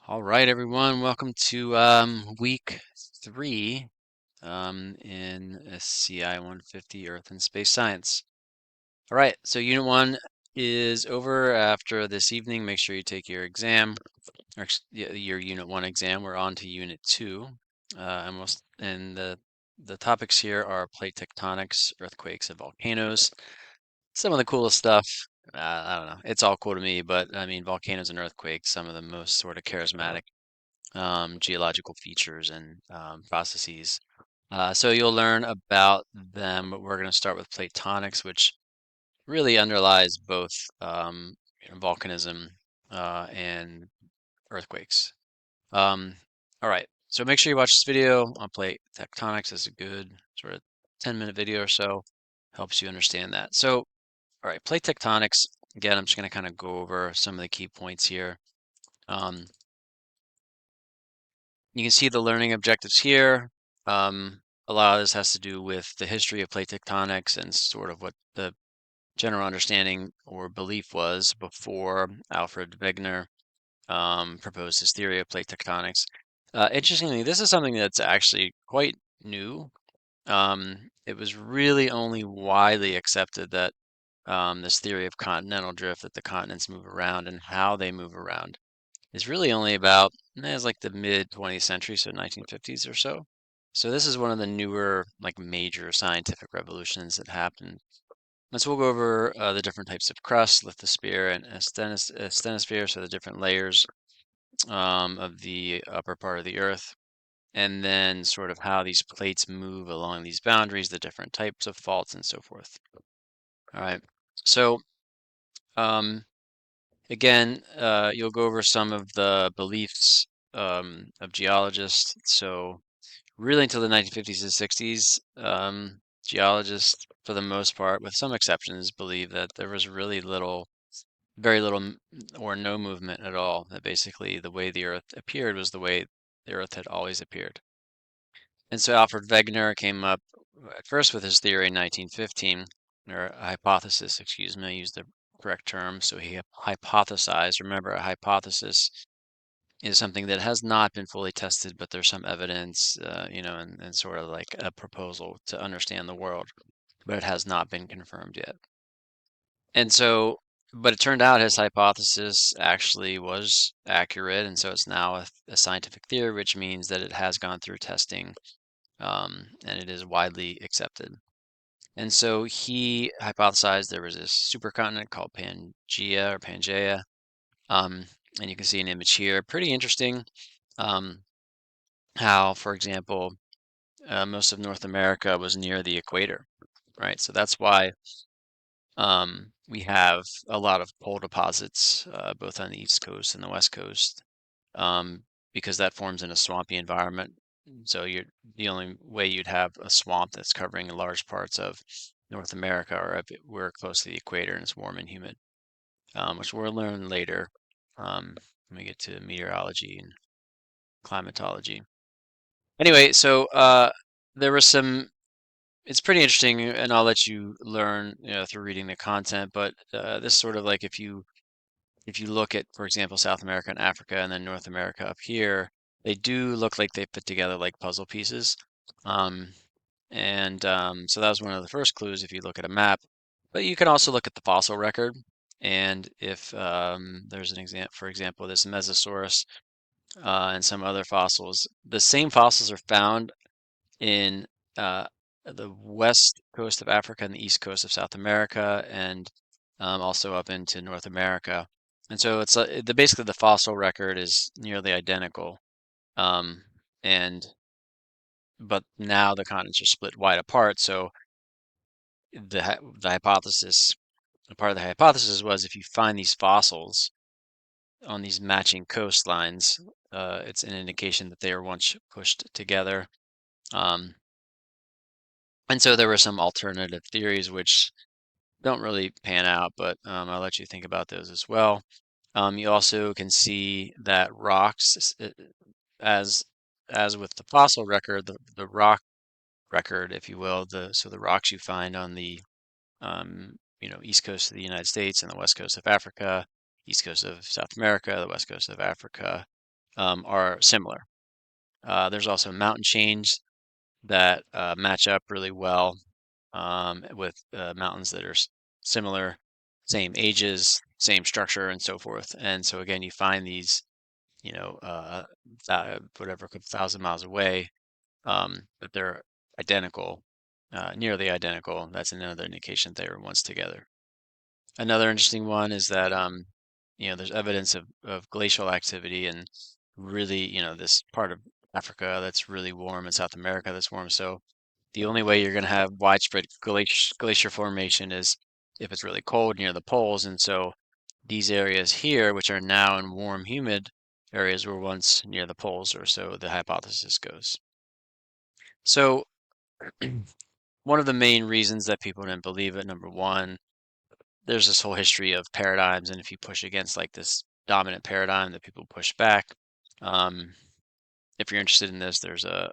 All right, everyone, welcome to week 3 in SCI 150 Earth and Space Science. All right, so Unit 1 is over after this evening. Make sure you take your exam, or your Unit 1 exam. We're on to Unit 2. And the topics here are plate tectonics, earthquakes, and volcanoes. Some of the coolest stuff. I don't know. It's all cool to me, but I mean, volcanoes and earthquakes, some of the most sort of charismatic geological features and processes. So you'll learn about them, but we're going to start with platonics, which really underlies both volcanism and earthquakes. Um, all right, so make sure you watch this video on plate tectonics. It's a good sort of 10-minute video or so. Helps you understand that. So, all right, plate tectonics. Again, I'm just going to kind of go over some of the key points here. Um, You can see the learning objectives here. A lot of this has to do with the history of plate tectonics and sort of what the general understanding or belief was before Alfred Wegener proposed his theory of plate tectonics. Interestingly, this is something that's actually quite new. It was really only widely accepted that this theory of continental drift, that the continents move around and how they move around, is really only about it's like the mid 20th century, so 1950s or so. So this is one of the newer, like major scientific revolutions that happened. And so we'll go over the different types of crust, lithosphere and asthenosphere, so the different layers of the upper part of the Earth, and then sort of how these plates move along these boundaries, the different types of faults, and so forth. All right. So um, again, you'll go over some of the beliefs of geologists. So really until the 1950s and 60s, geologists, for the most part, with some exceptions, believe that there was really very little or no movement at all. That basically the way the Earth appeared was the way the Earth had always appeared. And so Alfred Wegener came up at first with his theory in 1915, or a hypothesis, excuse me, I used the correct term. So he hypothesized. Remember, a hypothesis is something that has not been fully tested, but there's some evidence, and sort of like a proposal to understand the world, but it has not been confirmed yet. And so, but it turned out his hypothesis actually was accurate, and so it's now a scientific theory, which means that it has gone through testing, and it is widely accepted. And so he hypothesized there was this supercontinent called Pangea, um, and you can see an image here. Pretty interesting. Um, how, for example, most of North America was near the equator, right? So that's why we have a lot of coal deposits both on the East Coast and the West Coast, because that forms in a swampy environment. So the only way you'd have a swamp that's covering large parts of North America, or if we're close to the equator and it's warm and humid, which we'll learn later when we get to meteorology and climatology. Anyway, so there was some. It's pretty interesting, and I'll let you learn, through reading the content. But this sort of like if you look at, for example, South America and Africa, and then North America up here, they do look like they fit together like puzzle pieces. Um, and so that was one of the first clues if you look at a map. But you can also look at the fossil record, and if there's an example, for example, this Mesosaurus and some other fossils, the same fossils are found in uh, the west coast of Africa and the east coast of South America, and also up into North America. And so it's basically the fossil record is nearly identical. Um, and but now the continents are split wide apart. So the hypothesis, part of the hypothesis was if you find these fossils on these matching coastlines, it's an indication that they were once pushed together. Um, And so there were some alternative theories which don't really pan out, but I'll let you think about those as well. You also can see that rocks, as as with the fossil record, the rock record, if you will, the rocks you find on the east coast of the United States and the west coast of Africa, east coast of South America, the west coast of Africa, are similar. There's also mountain chains that match up really well with mountains that are similar, same ages, same structure, and so forth. And so again, you find these, you know, whatever, a couple thousand miles away, but they're identical, nearly identical. That's another indication they were once together. Another interesting one is that there's evidence of glacial activity and really, this part of Africa that's really warm and South America that's warm. So the only way you're going to have widespread glacier formation is if it's really cold near the poles. And so these areas here, which are now in warm, humid areas, were once near the poles, or so the hypothesis goes. So one of the main reasons that people didn't believe it, number one, there's this whole history of paradigms, and if you push against like this dominant paradigm, that people push back. Um, if you're interested in this, there's a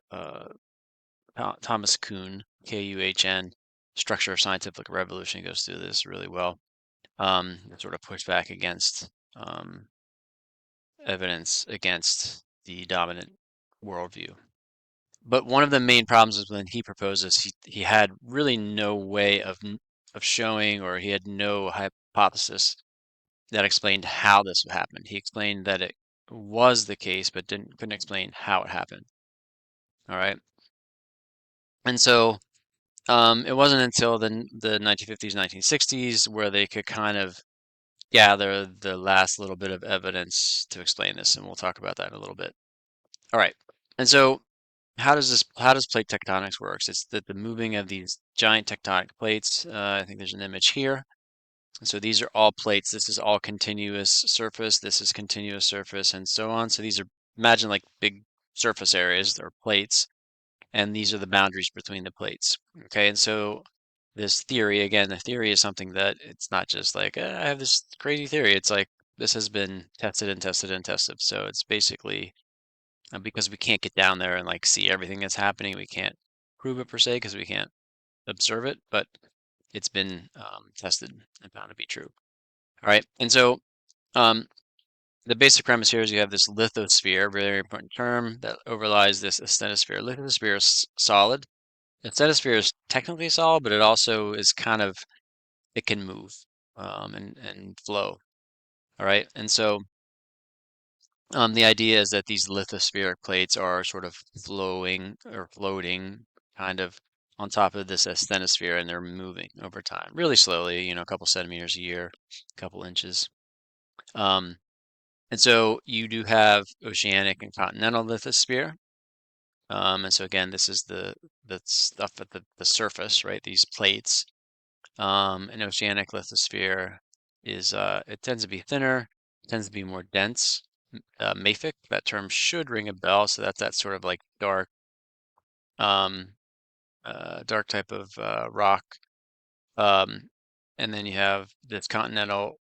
Thomas Kuhn, Kuhn, Structure of Scientific Revolution. He goes through this really well. Sort of push back against evidence against the dominant worldview. But one of the main problems is when he proposes, he had really no way of showing, or he had no hypothesis that explained how this would happen. He explained that it was the case, but couldn't explain how it happened. All right, and so it wasn't until the 1950s, 1960s where they could kind of gather the last little bit of evidence to explain this, and we'll talk about that in a little bit. All right, and so how does plate tectonics works? It's that the moving of these giant tectonic plates. I think there's an image here. So these are all plates. This is all continuous surface. This is continuous surface, and so on. So these are, imagine like big surface areas. They're plates, and these are the boundaries between the plates. Okay, and so this theory, again, the theory is something that it's not just like, I have this crazy theory. It's like this has been tested and tested and tested. So it's basically because we can't get down there and like see everything that's happening. We can't prove it per se because we can't observe it, but it's been tested and found to be true. All right, and so um, the basic premise here is you have this lithosphere, very important term, that overlies this asthenosphere. Lithosphere is solid. Asthenosphere is technically solid, but it also is kind of, it can move and flow. All right, and so the idea is that these lithospheric plates are sort of flowing or floating kind of on top of this asthenosphere, and they're moving over time really slowly, a couple centimeters a year, a couple inches. And so you do have oceanic and continental lithosphere. And so again, this is the stuff at the surface, right? These plates. An oceanic lithosphere is it tends to be thinner, tends to be more dense. Mafic, that term should ring a bell. So that's that sort of like um, dark type of rock. Um, and then you have this continental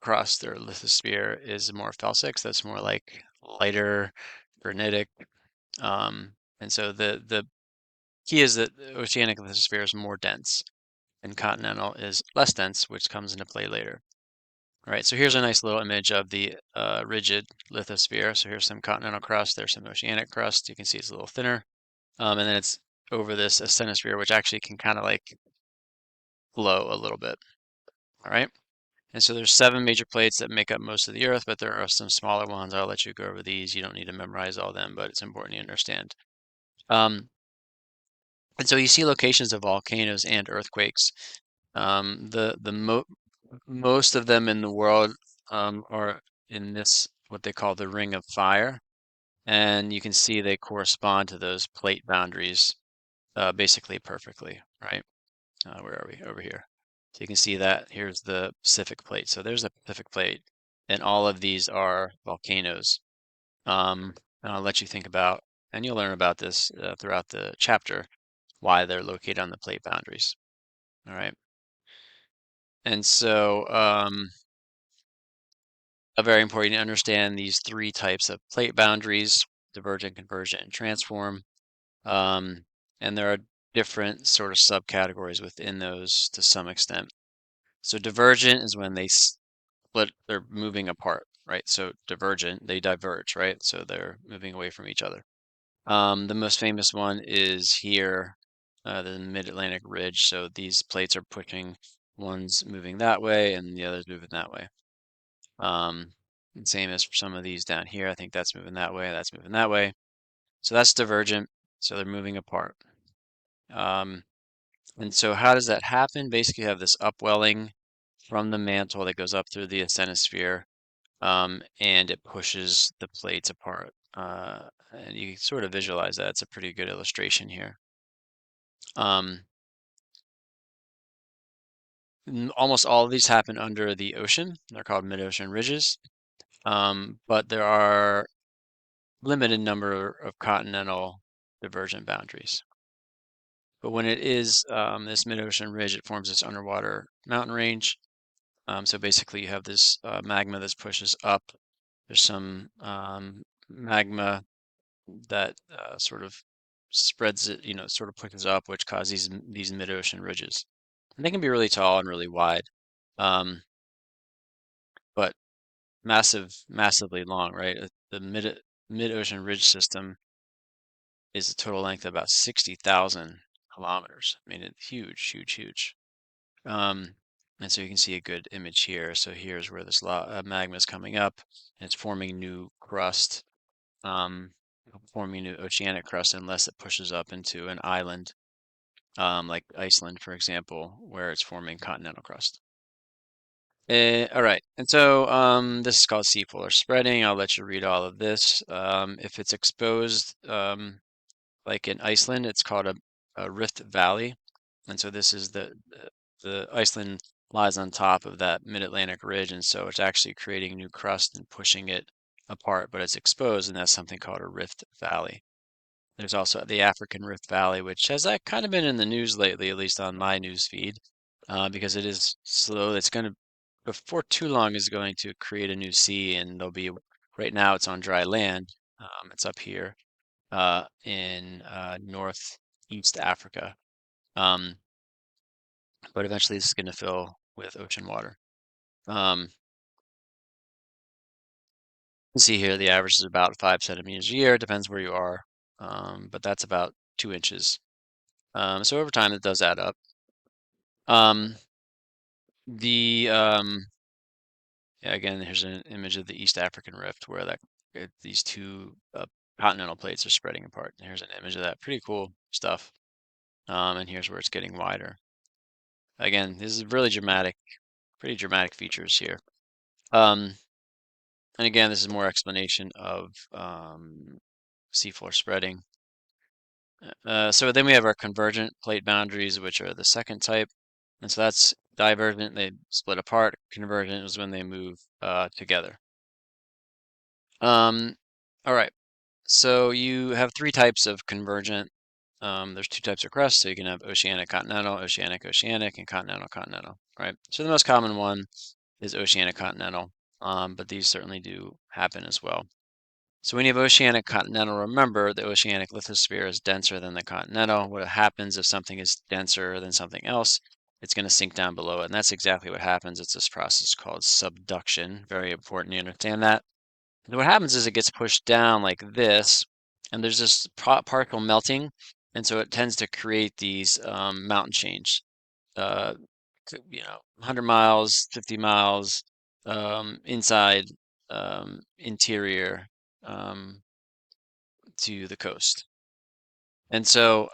crust or lithosphere is more felsic. So that's more like lighter, granitic. And so the key is that the oceanic lithosphere is more dense and continental is less dense, which comes into play later. All right, so here's a nice little image of the rigid lithosphere. So here's some continental crust, there's some oceanic crust. You can see it's a little thinner. And then it's over this asthenosphere, which actually can kind of like flow a little bit. All right. And so there's 7 major plates that make up most of the Earth, but there are some smaller ones. I'll let you go over these. You don't need to memorize all of them, but it's important you understand. Um, and so you see locations of volcanoes and earthquakes. Most of them in the world are in this, what they call the Ring of Fire. And you can see they correspond to those plate boundaries basically perfectly, right? Where are we? Over here. So you can see that here's the Pacific plate. So there's the Pacific plate, and all of these are volcanoes. And I'll let you think about, and you'll learn about this throughout the chapter, why they're located on the plate boundaries. All right. And so, a very important to understand these 3 types of plate boundaries: divergent, convergent, and transform. And there are different sort of subcategories within those to some extent. So divergent is when they split, they're moving apart. right? So divergent, they diverge, right? So they're moving away from each other. The most famous one is here, the Mid-Atlantic Ridge. So these plates are pushing, one's moving that way and the other's moving that way. And same as for some of these down here. I think that's moving that way, that's moving that way. So that's divergent. So they're moving apart. Um, and so how does that happen? Basically, you have this upwelling from the mantle that goes up through the asthenosphere, and it pushes the plates apart. And you can sort of visualize that. It's a pretty good illustration here. Um, Almost all of these happen under the ocean. They're called mid-ocean ridges. But there are limited number of continental divergent boundaries. But when it is this mid-ocean ridge, it forms this underwater mountain range. So basically, you have this magma that pushes up. There's some magma that sort of spreads it, sort of pushes up, which cause these mid-ocean ridges. And they can be really tall and really wide, um, but massively long, right? The mid-ocean ridge system is a total length of about 60,000 kilometers. I mean, it's huge, huge, huge. Um, and so you can see a good image here. So here's where this magma is coming up, and it's forming new crust, um, forming new oceanic crust, unless it pushes up into an island, like Iceland, for example, where it's forming continental crust. All right, and so this is called seapolar spreading. I'll let you read all of this. If it's exposed, like in Iceland, it's called a rift valley. And so this is the Iceland lies on top of that mid-Atlantic ridge, and so it's actually creating new crust and pushing it apart, but it's exposed, and that's something called a rift valley. There's also the African Rift Valley, which has kind of been in the news lately, at least on my news feed, because it is slow. It's going to, before too long, is going to create a new sea, and there'll be, right now it's on dry land. It's up here in northeast Africa. Um, but eventually this is going to fill with ocean water. You can see here the average is about 5 centimeters a year. It depends where you are, but that's about 2 inches. So over time it does add up. Um, the Yeah, again, here's an image of the East African Rift where these two continental plates are spreading apart. Here's an image of that. Pretty cool stuff. And here's where it's getting wider. Again, this is really dramatic, pretty dramatic features here. Um, and again, this is more explanation of seafloor spreading. So then we have our convergent plate boundaries, which are the second type. And so that's divergent, they split apart. Convergent is when they move together. Um, all right, so you have three types of convergent. There's two types of crust, so you can have oceanic continental, oceanic oceanic, and continental continental, right? So the most common one is oceanic continental, but these certainly do happen as well. So when you have oceanic continental, remember the oceanic lithosphere is denser than the continental. What happens if something is denser than something else? It's going to sink down below it, and that's exactly what happens. It's this process called subduction. Very important you understand that. And what happens is it gets pushed down like this, and there's this particle melting, and so it tends to create these mountain chains. Uh, 100 miles, 50 miles inside, interior to the coast. And so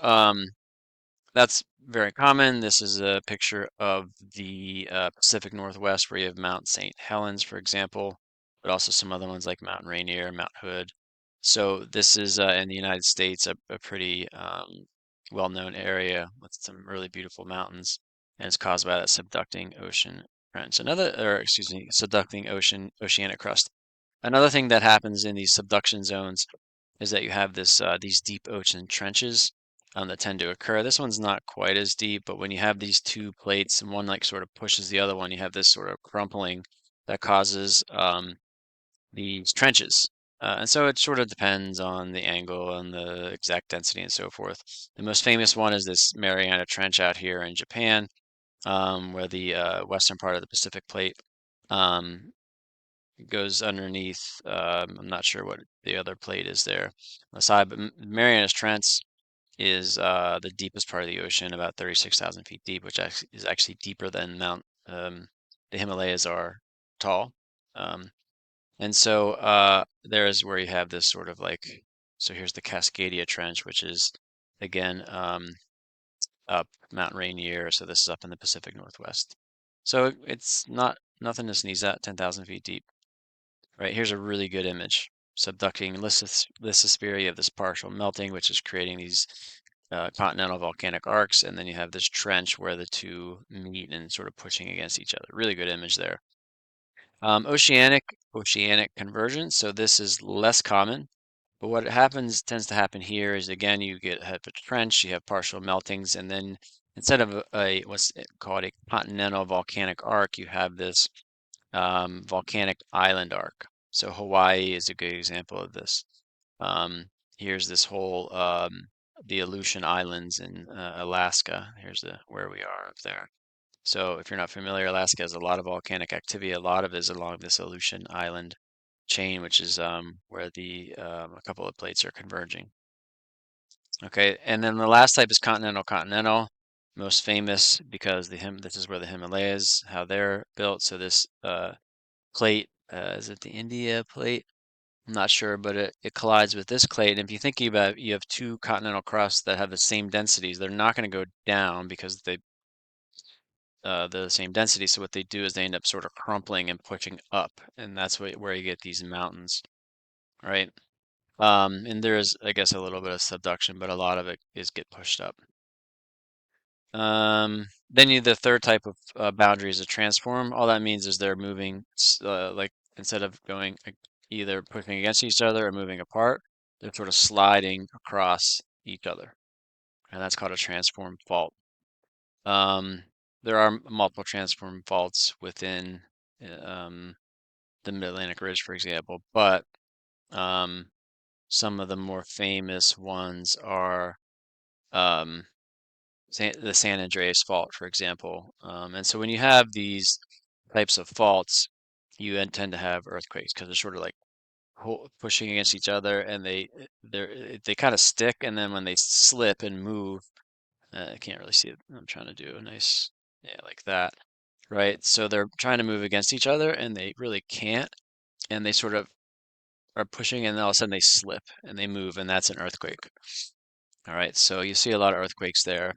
that's very common. This is a picture of the Pacific Northwest where you have Mount St. Helens, for example, but also some other ones like Mount Rainier, Mount Hood. So this is in the United States a pretty well-known area with some really beautiful mountains, and it's caused by that subducting ocean trench. Or excuse me, subducting oceanic crust. Another thing that happens in these subduction zones is that you have these deep ocean trenches that tend to occur. This one's not quite as deep, but when you have these two plates and one like sort of pushes the other one, you have this sort of crumpling that causes these trenches. And so it sort of depends on the angle and the exact density and so forth. The most famous one is this Mariana Trench out here in Japan, where the western part of the Pacific Plate. Um, It goes underneath. I'm not sure what the other plate is there on the side, but Marianas Trench is the deepest part of the ocean, about 36,000 feet deep, which is actually deeper than the Himalayas are tall. Um, and so there is where you have this sort of like, so here's the Cascadia Trench, which is again up Mount Rainier. So this is up in the Pacific Northwest. So it's not nothing to sneeze at, 10,000 feet deep. Right, here's a really good image. Subducting lithosphere, you have this partial melting, which is creating these continental volcanic arcs, and then you have this trench where the two meet and sort of pushing against each other. Really good image there. Oceanic convergence. So this is less common, but what tends to happen here is again have a trench, you have partial meltings, and then instead of what's called a continental volcanic arc, you have this volcanic island arc. So Hawaii is a good example of this. Here's this whole the Aleutian Islands in Alaska. Here's where we are up there. So if you're not familiar, Alaska has a lot of volcanic activity. A lot of it is along this Aleutian Island chain, which is where a couple of plates are converging. Okay, and then the last type is continental. Most famous because this is where the Himalayas, how they're built. So this plate, is it the India plate? I'm not sure, but it collides with this plate. And if you think about it, you have two continental crusts that have the same densities. They're not going to go down because they're the same density. So what they do is they end up sort of crumpling and pushing up, and that's where you get these mountains, right? And there is, I guess, a little bit of subduction, but a lot of it is get pushed up. Then the third type of boundary is a transform. All that means is they're moving, like instead of going either pushing against each other or moving apart, they're sort of sliding across each other, and that's called a transform fault. Um, there are multiple transform faults within um, the Mid-Atlantic Ridge, for example, but um, some of the more famous ones are um, the San Andreas Fault, for example. And so when you have these types of faults, you tend to have earthquakes because they're sort of like pushing against each other, and they kind of stick, and then when they slip and move, I can't really see it. I'm trying to do a nice, yeah, like that, right? So they're trying to move against each other, and they really can't, and they sort of are pushing, and all of a sudden they slip and they move, and that's an earthquake. All right, so you see a lot of earthquakes there.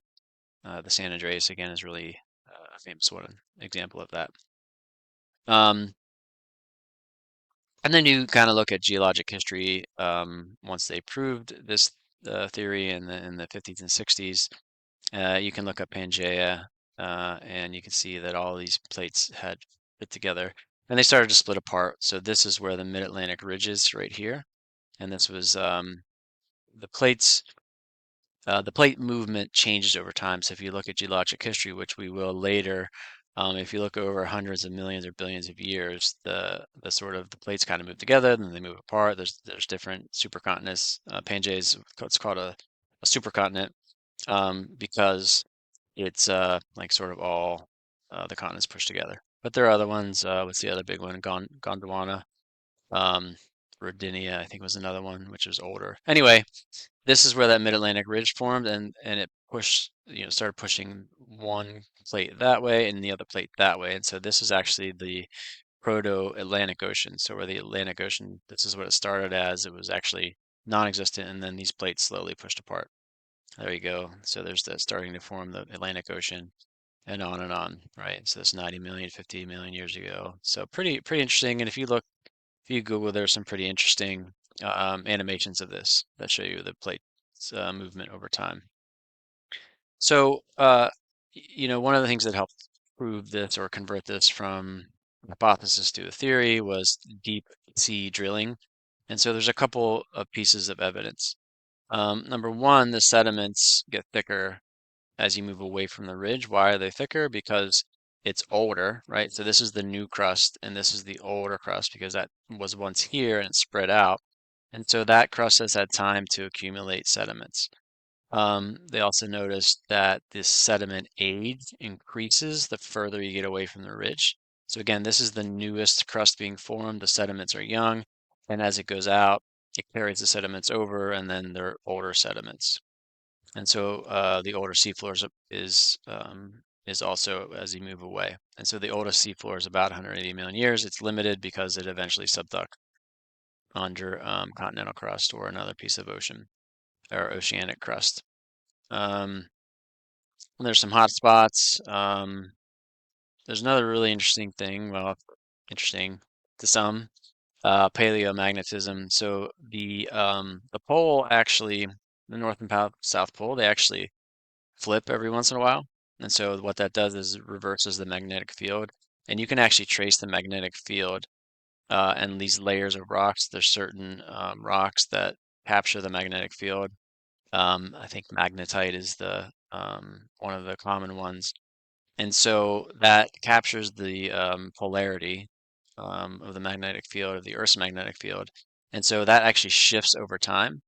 The San Andreas again is really a famous one example of that. Um, and then you kind of look at geologic history once they proved this theory in the 50s and 60s. You can look up Pangaea, and you can see that all these plates had fit together, and they started to split apart. So this is where the Mid-Atlantic Ridge is right here, and this was the plates. The plate movement changes over time. So if you look at geologic history, which we will later, if you look over hundreds of millions or billions of years, the sort of the plates kind of move together, then they move apart. There's different supercontinents. Pangaea is what's called a supercontinent because it's like sort of all the continents pushed together. But there are other ones. What's the other big one? Gondwana. Um, Rodinia, I think was another one, which was older. Anyway, this is where that Mid-Atlantic Ridge formed, and it started pushing one plate that way and the other plate that way. And so this is actually the Proto-Atlantic Ocean. So where the Atlantic Ocean, this is what it started as. It was actually non-existent, and then these plates slowly pushed apart. There you go. So there's the starting to form the Atlantic Ocean and on, right? So that's 90 million, 50 million years ago. So pretty interesting. And if you Google, there's some pretty interesting animations of this that show you the plate's movement over time. So, one of the things that helped prove this or convert this from hypothesis to a theory was deep sea drilling. And so there's a couple of pieces of evidence. Number one, the sediments get thicker as you move away from the ridge. Why are they thicker? Because it's older, right? So this is the new crust, and this is the older crust because that was once here and it spread out. And so that crust has had time to accumulate sediments. They also noticed that this sediment age increases the further you get away from the ridge. So again, this is the newest crust being formed. The sediments are young, and as it goes out, it carries the sediments over, and then they're older sediments. And so the older seafloor is also as you move away. And so the oldest seafloor is about 180 million years. It's limited because it eventually subduct under continental crust or another piece of ocean or oceanic crust. Um, there's some hot spots. There's another really interesting thing, well, interesting to some, paleomagnetism. So the pole actually, the North and South Pole, they actually flip every once in a while. And so what that does is it reverses the magnetic field. And you can actually trace the magnetic field and these layers of rocks. There's certain rocks that capture the magnetic field. I think magnetite is the one of the common ones. And so that captures the polarity of the magnetic field, of the Earth's magnetic field. And so that actually shifts over time.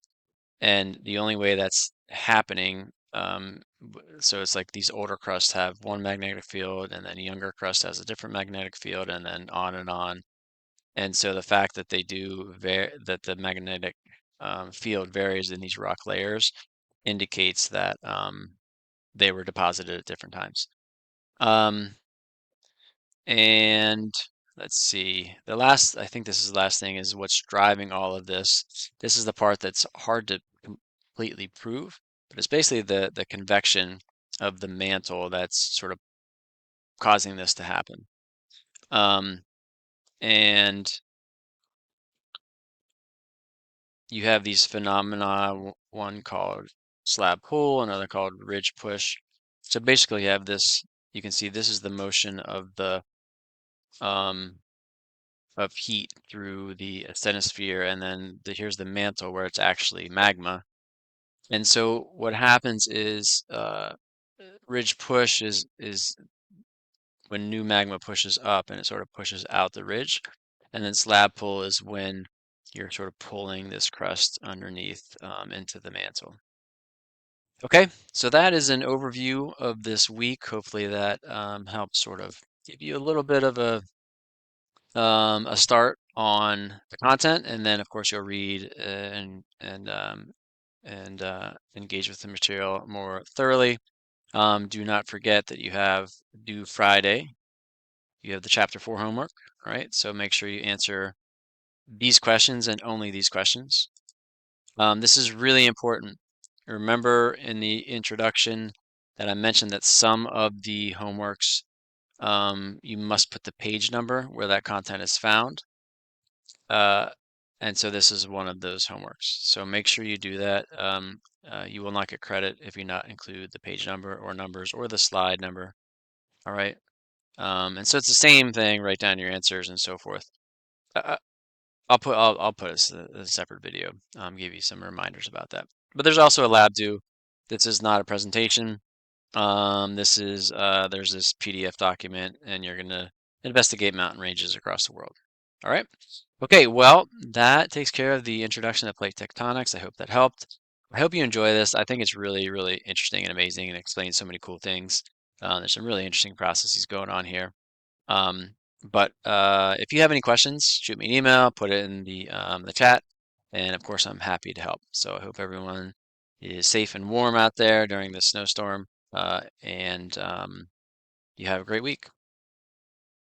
And the only way that's happening, so it's like these older crusts have one magnetic field, and then younger crust has a different magnetic field, and then on and on. And so the fact that that the magnetic field varies in these rock layers indicates that they were deposited at different times. Um, and let's see, I think this is the last thing, is what's driving all of this. This is the part that's hard to completely prove, but it's basically the convection of the mantle that's sort of causing this to happen. Um, and you have these phenomena, one called slab pull, another called ridge push. So basically you have this, you can see this is the motion of the um, of heat through the asthenosphere, and then here's the mantle where it's actually magma. And so what happens is ridge push is when new magma pushes up and it sort of pushes out the ridge, and then slab pull is when you're sort of pulling this crust underneath into the mantle. Okay, so that is an overview of this week. Hopefully that helps sort of give you a little bit of a start on the content, and then of course you'll read and engage with the material more thoroughly. Do not forget that you have due Friday. You have the chapter 4 homework, all right? So make sure you answer these questions and only these questions. This is really important. Remember in the introduction that I mentioned that some of the homeworks you must put the page number where that content is found. Uh, and so this is one of those homeworks. So make sure you do that. You will not get credit if you not include the page number or numbers or the slide number. All right. And so it's the same thing. Write down your answers and so forth. Uh, I'll put a separate video. Give you some reminders about that. But there's also a lab due. This is not a presentation. This is there's this PDF document, and you're gonna investigate mountain ranges across the world. All right. Okay, well, that takes care of the introduction to plate tectonics. I hope that helped. I hope you enjoy this. I think it's really, really interesting and amazing and explains so many cool things. There's some really interesting processes going on here. But if you have any questions, shoot me an email, put it in the chat, and of course, I'm happy to help. So I hope everyone is safe and warm out there during the snowstorm, and you have a great week.